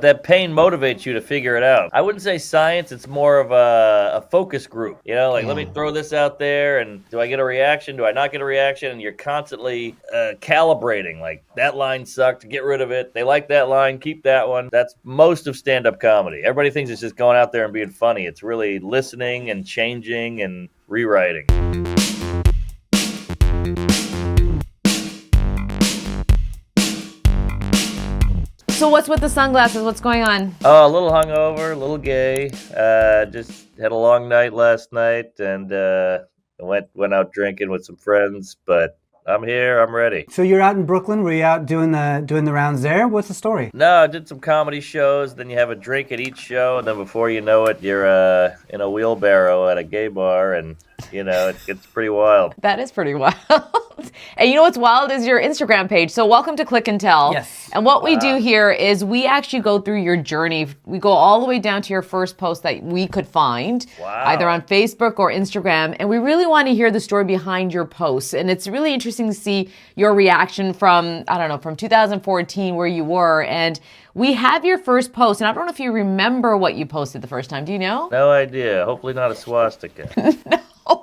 That pain motivates you to figure it out. I wouldn't say science, it's more of a focus group. Like, let me throw this out there, and do I get a reaction? Do I not get a reaction? And you're constantly calibrating, like, that line sucked, get rid of it. They like that line, keep that one. That's most of stand-up comedy. Everybody thinks it's just going out there and being funny. It's really listening and changing and rewriting. So what's with the sunglasses? What's going on? Oh, a little hungover, a little gay. Just had a long night last night, and went out drinking with some friends. But I'm here. I'm ready. So you're out in Brooklyn. Were you out doing the rounds there? What's the story? No, I did some comedy shows. Then you have a drink at each show, and then before you know it, you're in a wheelbarrow at a gay bar, and it gets pretty wild. That is pretty wild. And you know what's wild is your Instagram page. So welcome to Click and Tell. Yes. And what we do here is we actually go through your journey. We go all the way down to your first post that we could find, either on Facebook or Instagram. And we really want to hear the story behind your posts. And it's really interesting to see your reaction from 2014 where you were. And we have your first post. And I don't know if you remember what you posted the first time. Do you know? No idea. Hopefully not a swastika. No.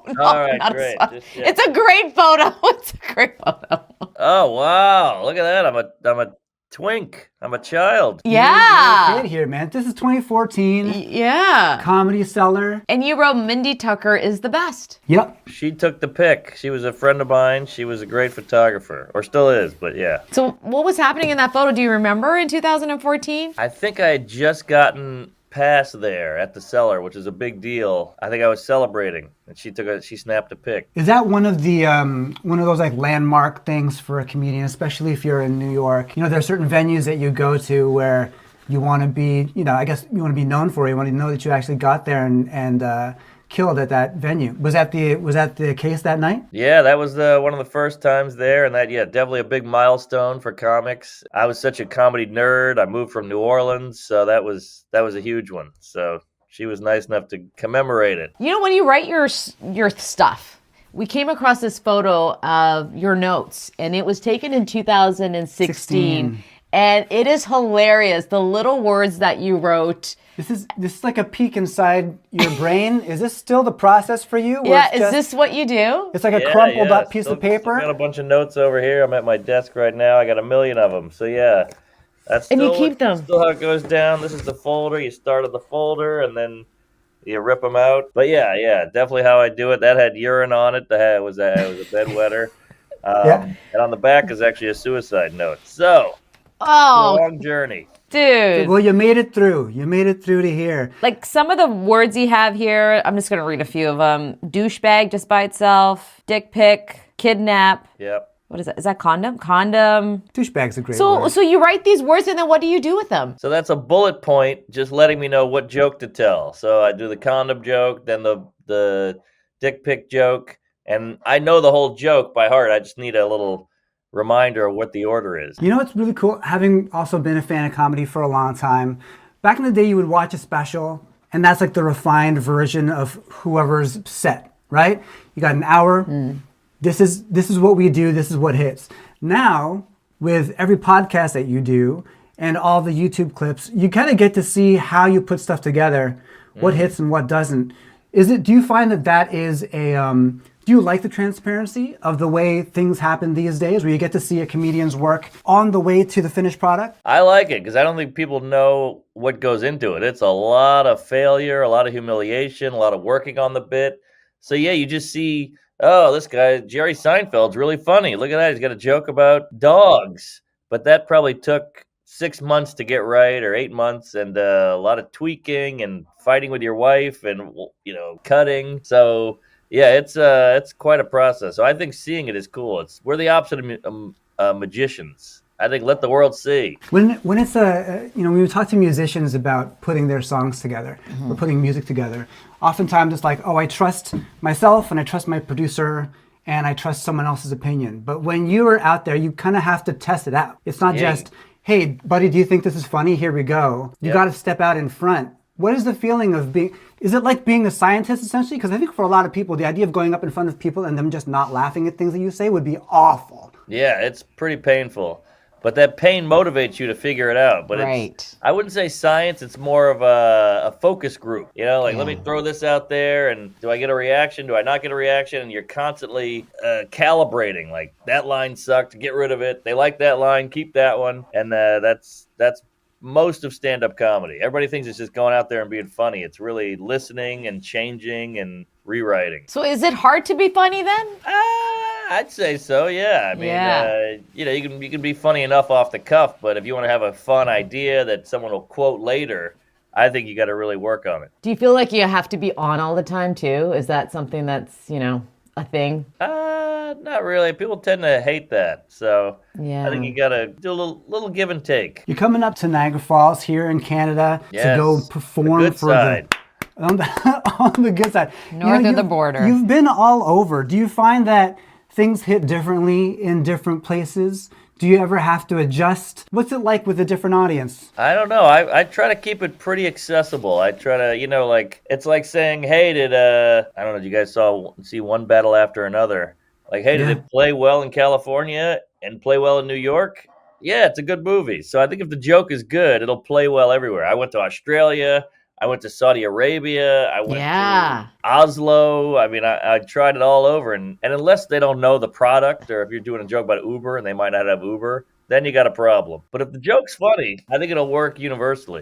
No, all right, great. It's a great photo. It's a great photo. Oh wow! Look at that. I'm a twink. I'm a child. Yeah. You're a kid here, man. This is 2014. Yeah. Comedy Cellar. And you wrote Mindy Tucker is the best. Yep. She took the pic. She was a friend of mine. She was a great photographer, or still is, but yeah. So what was happening in that photo? Do you remember in 2014? I think I had just gotten past there at the Cellar, which is a big deal. I think I was celebrating, and she snapped a pic. Is that one of those like landmark things for a comedian, especially if you're in New York? There are certain venues that you go to where you want to be, I guess you want to be known for it. You want to know that you actually got there and killed at that venue. Was that the case that night? Yeah, that was one of the first times there, and definitely a big milestone for comics. I was such a comedy nerd. I moved from New Orleans, so that was a huge one. So she was nice enough to commemorate it. When you write your stuff, we came across this photo of your notes, and it was taken in 2016. And it is hilarious. The little words that you wrote. This is like a peek inside your brain. Is this still the process for you? Yeah, is this what you do? It's like a crumpled up piece of paper? I got a bunch of notes over here. I'm at my desk right now. I got 1 million of them. So yeah, that's and you keep them. Still how it goes down. This is the folder. You start at the folder and then you rip them out. But yeah, definitely how I do it. That had urine on it. It was a bedwetter. And on the back is actually a suicide note. So. Oh, long journey. Dude. Well, you made it through. You made it through to here. Like some of the words you have here, I'm just going to read a few of them. Douchebag just by itself, dick pic, kidnap. Yep. What is that? Is that condom? Condom. Douchebag's a great word. So you write these words and then what do you do with them? So that's a bullet point, just letting me know what joke to tell. So I do the condom joke, then the dick pic joke, and I know the whole joke by heart. I just need a little reminder of what the order is. It's really cool, having also been a fan of comedy for a long time. Back in the day, you would watch a special, and that's like the refined version of whoever's set, right? You got an hour. This is what we do. This is what hits. Now, with every podcast that you do and all the YouTube clips, you kind of get to see how you put stuff together, what hits and what doesn't. Do you find that is do you like the transparency of the way things happen these days, where you get to see a comedian's work on the way to the finished product? I like it because I don't think people know what goes into it. It's a lot of failure, a lot of humiliation, a lot of working on the bit. So yeah, you just see, oh, this guy, Jerry Seinfeld's really funny. Look at that. He's got a joke about dogs. But that probably took 6 months to get right, or 8 months, and a lot of tweaking and fighting with your wife and, cutting. So yeah, it's quite a process. So I think seeing it is cool. We're the opposite of magicians. I think let the world see. When it's when we talk to musicians about putting their songs together or putting music together, oftentimes it's like, oh, I trust myself and I trust my producer and I trust someone else's opinion. But when you are out there, you kind of have to test it out. It's not just, hey, buddy, do you think this is funny? Here we go. You got to step out in front. What is the feeling of is it like being a scientist essentially? Because I think for a lot of people, the idea of going up in front of people and them just not laughing at things that you say would be awful. Yeah, it's pretty painful. but that pain motivates you to figure it out. But I wouldn't say science. It's more of a focus group. You know, like let me throw this out there, and do I get a reaction? Do I not get a reaction? And you're constantly calibrating. Like that line sucked, get rid of it. They like that line, keep that one. And that's most of stand-up comedy. Everybody thinks it's just going out there and being funny. It's really listening and changing and rewriting. So is it hard to be funny then? I'd say so, yeah. I mean, you know, you can be funny enough off the cuff, but if you want to have a fun idea that someone will quote later, I think you got to really work on it. Do you feel like you have to be on all the time too? Is that something that's, you know, a thing? Not really. People tend to hate that. So I think you got to do a little give and take. You're coming up to Niagara Falls here in Canada to go perform on the good side. North of the border. You've been all over. Do you find that things hit differently in different places? Do you ever have to adjust? What's it like with a different audience? I don't know. I try to keep it pretty accessible. I try to, you know, like, it's like saying, hey, I don't know, did you guys see One Battle After Another? Like, hey, did it play well in California and play well in New York? Yeah, it's a good movie. So I think if the joke is good, it'll play well everywhere. I went to Australia. I went to Saudi Arabia. I went to Oslo. I mean, I tried it all over. And unless they don't know the product, or if you're doing a joke about Uber and they might not have Uber, then you got a problem. But if the joke's funny, I think it'll work universally.